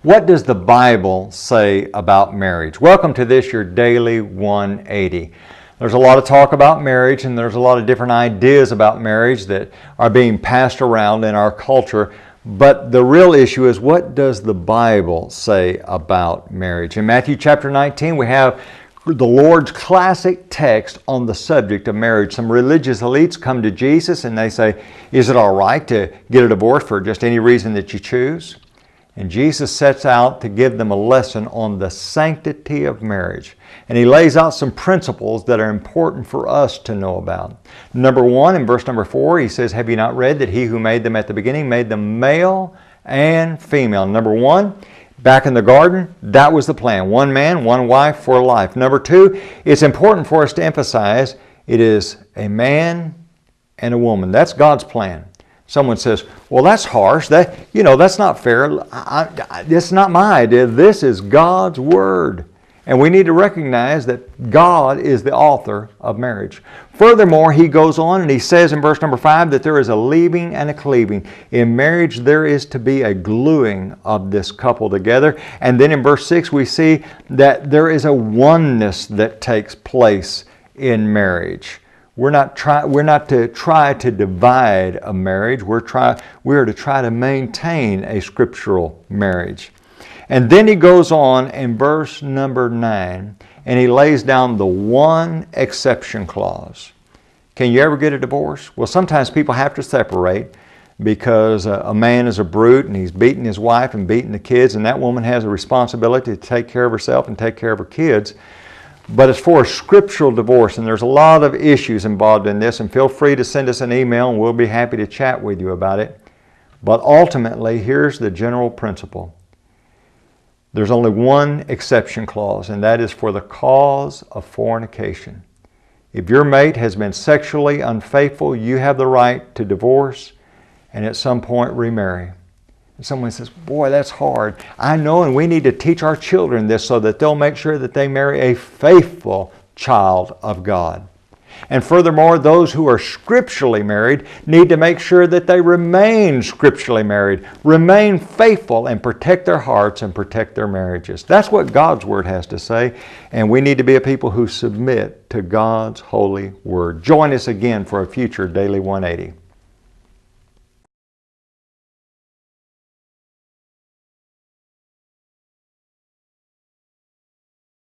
What does the Bible say about marriage? Welcome to this, Your Daily 180. There's a lot of talk about marriage, and there's a lot of different ideas about marriage that are being passed around in our culture. But the real issue is, what does the Bible say about marriage? In Matthew chapter 19, we have the Lord's classic text on the subject of marriage. Some religious elites come to Jesus and they say, is it all right to get a divorce for just any reason that you choose? And Jesus sets out to give them a lesson on the sanctity of marriage. And He lays out some principles that are important for us to know about. Number 1, in verse number 4, He says, have you not read that He who made them at the beginning made them male and female? Number 1, back in the garden, that was the plan. One man, one wife for life. Number 2, it's important for us to emphasize it is a man and a woman. That's God's plan. Someone says, well, that's harsh. That's not fair. It's not my idea. This is God's Word. And we need to recognize that God is the author of marriage. Furthermore, He goes on and He says in verse number 5 that there is a leaving and a cleaving. In marriage, there is to be a gluing of this couple together. And then in verse 6, we see that there is a oneness that takes place in marriage. We're not to try to divide a marriage. We're to try to maintain a scriptural marriage. And then he goes on in verse number 9, and he lays down the one exception clause. Can you ever get a divorce? Well, sometimes people have to separate because a man is a brute and he's beating his wife and beating the kids, and that woman has a responsibility to take care of herself and take care of her kids. But it's for a scriptural divorce, and there's a lot of issues involved in this, and feel free to send us an email and we'll be happy to chat with you about it. But ultimately, here's the general principle. There's only one exception clause, and that is for the cause of fornication. If your mate has been sexually unfaithful, you have the right to divorce and at some point remarry. And someone says, boy, that's hard. I know, and we need to teach our children this so that they'll make sure that they marry a faithful child of God. And furthermore, those who are scripturally married need to make sure that they remain scripturally married, remain faithful, and protect their hearts and protect their marriages. That's what God's Word has to say, and we need to be a people who submit to God's holy Word. Join us again for a future Daily 180.